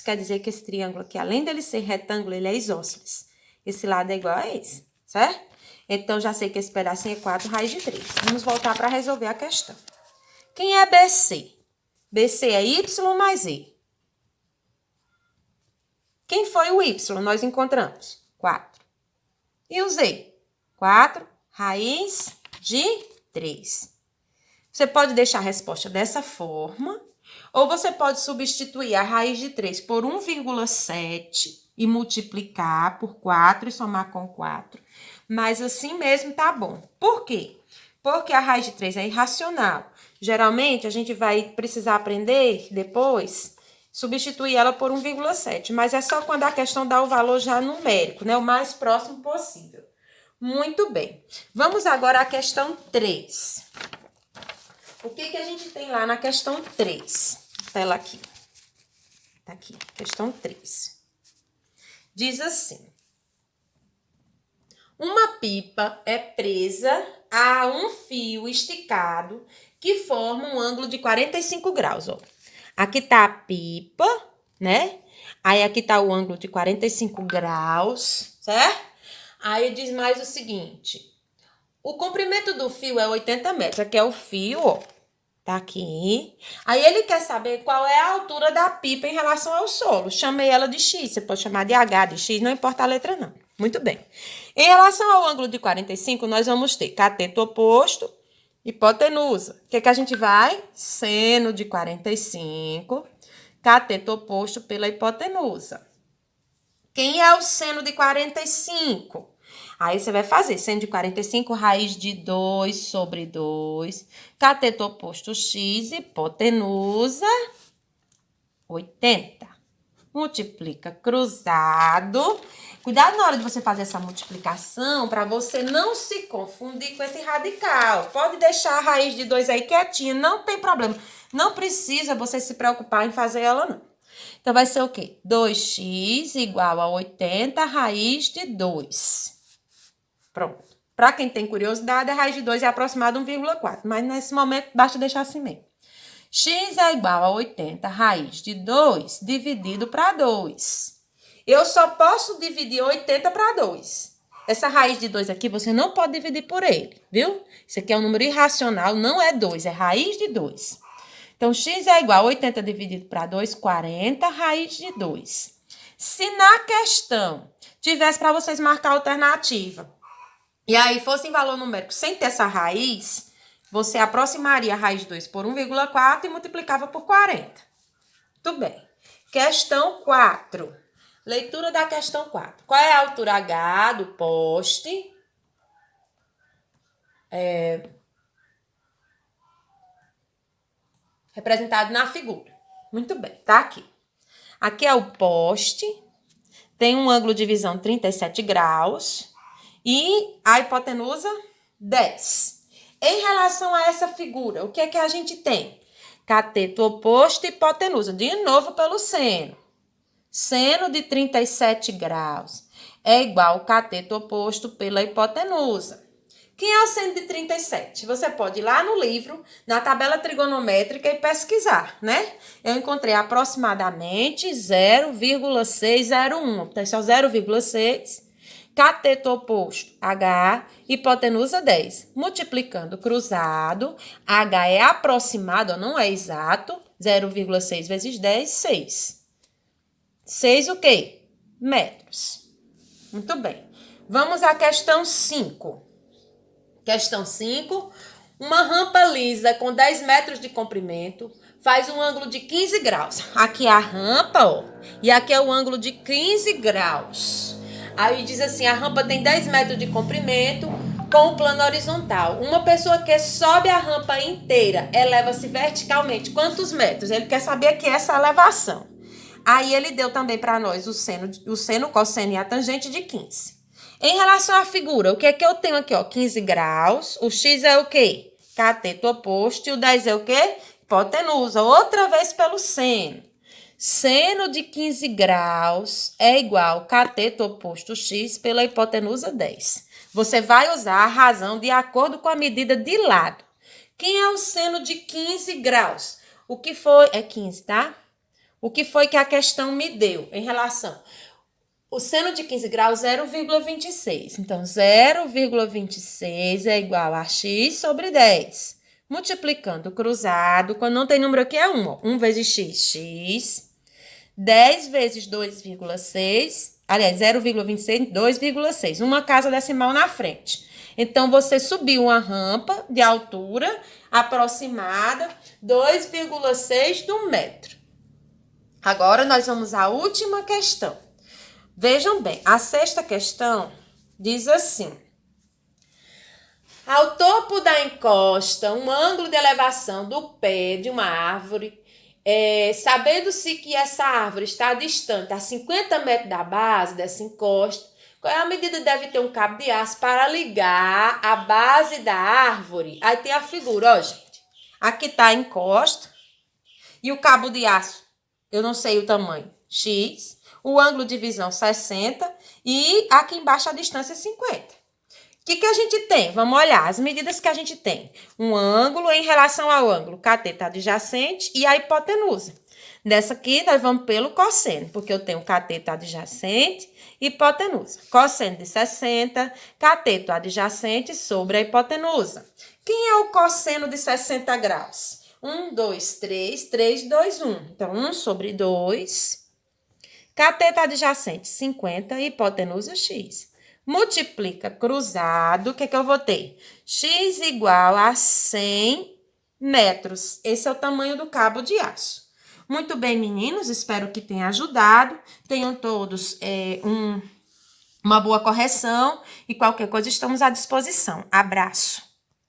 Quer dizer que esse triângulo aqui, além dele ser retângulo, ele é isósceles. Esse lado é igual a esse, certo? Então, já sei que esse pedacinho é 4 raiz de 3. Vamos voltar para resolver a questão. Quem é BC? BC é Y mais E. Quem foi o Y? Nós encontramos 4. E o Z? 4 raiz de 3. Você pode deixar a resposta dessa forma, ou você pode substituir a raiz de 3 por 1,7 e multiplicar por 4 e somar com 4. Mas assim mesmo tá bom. Por quê? Porque a raiz de 3 é irracional. Geralmente, a gente vai precisar aprender depois, substituir ela por 1,7. Mas é só quando a questão dá o valor já numérico, né? O mais próximo possível. Muito bem. Vamos agora à questão 3. O que a gente tem lá na questão 3? Tela aqui. Tá aqui, questão 3. Diz assim. Uma pipa é presa a um fio esticado que forma um ângulo de 45 graus, ó. Aqui tá a pipa, né? Aí aqui tá o ângulo de 45 graus, certo? Aí diz mais o seguinte. O comprimento do fio é 80 metros. Aqui é o fio, ó. Tá aqui. Aí ele quer saber qual é a altura da pipa em relação ao solo. Chamei ela de X. Você pode chamar de H, de X, não importa a letra, não. Muito bem. Em relação ao ângulo de 45, nós vamos ter cateto oposto, hipotenusa. O que a gente vai? Seno de 45, cateto oposto pela hipotenusa. Quem é o seno de 45? Aí você vai fazer seno de 45, raiz de 2 sobre 2, cateto oposto x, hipotenusa, 80. Multiplica cruzado. Cuidado na hora de você fazer essa multiplicação para você não se confundir com esse radical. Pode deixar a raiz de 2 aí quietinha, não tem problema. Não precisa você se preocupar em fazer ela, não. Então, vai ser o quê? 2x igual a 80 raiz de 2. Pronto. Para quem tem curiosidade, a raiz de 2 é aproximada de 1,4. Mas nesse momento, basta deixar assim mesmo. X é igual a 80 raiz de 2 dividido para 2. Eu só posso dividir 80 para 2. Essa raiz de 2 aqui, você não pode dividir por ele, viu? Isso aqui é um número irracional, não é 2, é raiz de 2. Então, x é igual a 80 dividido para 2, 40 raiz de 2. Se na questão tivesse para vocês marcar a alternativa, e aí fosse em valor numérico sem ter essa raiz, você aproximaria a raiz de 2 por 1,4 e multiplicava por 40. Tudo bem. Questão 4. Leitura da questão 4. Qual é a altura H do poste? Representado na figura. Muito bem, tá aqui. Aqui é o poste, tem um ângulo de visão 37 graus e a hipotenusa 10. Em relação a essa figura, o que é que a gente tem? Cateto oposto e hipotenusa, de novo pelo seno. Seno de 37 graus é igual ao cateto oposto pela hipotenusa. Quem é o seno de 37? Você pode ir lá no livro, na tabela trigonométrica e pesquisar, né? Eu encontrei aproximadamente 0,601. Então, esse é o 0,6. Cateto oposto, H, hipotenusa 10. Multiplicando cruzado, H é aproximado, não é exato. 0,6 vezes 10, 6. 6 o quê? Metros. Muito bem. Vamos à questão 5. Questão 5. Uma rampa lisa com 10 metros de comprimento faz um ângulo de 15 graus. Aqui é a rampa, ó. E aqui é o ângulo de 15 graus. Aí diz assim, a rampa tem 10 metros de comprimento com o plano horizontal. Uma pessoa que sobe a rampa inteira, eleva-se verticalmente. Quantos metros? Ele quer saber aqui essa elevação. Aí ele deu também para nós o seno, o cosseno e a tangente de 15. Em relação à figura, o que é que eu tenho aqui, ó? 15 graus. O x é o quê? Cateto oposto. E o 10 é o quê? Hipotenusa. Outra vez pelo seno. Seno de 15 graus é igual cateto oposto x pela hipotenusa 10. Você vai usar a razão de acordo com a medida de lado. Quem é o seno de 15 graus? O que foi? É 15, tá? O que foi que a questão me deu em relação? O seno de 15 graus, 0,26. Então, 0,26 é igual a x sobre 10. Multiplicando cruzado, quando não tem número aqui é 1. Ó. 1 vezes x, x. 10 vezes 2,6. Aliás, 0,26, 2,6. Uma casa decimal na frente. Então, você subiu uma rampa de altura aproximada, 2,6 do metro. Agora, nós vamos à última questão. Vejam bem, a sexta questão diz assim. Ao topo da encosta, um ângulo de elevação do pé de uma árvore, sabendo-se que essa árvore está distante a 50 metros da base dessa encosta, qual é a medida que deve ter um cabo de aço para ligar a base da árvore? Aí tem a figura, ó, gente. Aqui está a encosta e o cabo de aço, eu não sei o tamanho, x, o ângulo de visão 60 e aqui embaixo a distância 50. O que a gente tem? Vamos olhar as medidas que a gente tem. Um ângulo em relação ao ângulo cateto adjacente e a hipotenusa. Nessa aqui, nós vamos pelo cosseno, porque eu tenho cateto adjacente e hipotenusa. Cosseno de 60, cateto adjacente sobre a hipotenusa. Quem é o cosseno de 60 graus? 1, 2, 3, 3, 2, 1. Então, 1 sobre 2. Cateto adjacente, 50 e hipotenusa, x. Multiplica cruzado, o que eu vou ter? X igual a 100 metros. Esse é o tamanho do cabo de aço. Muito bem, meninos, espero que tenha ajudado. Tenham todos uma boa correção e qualquer coisa estamos à disposição. Abraço.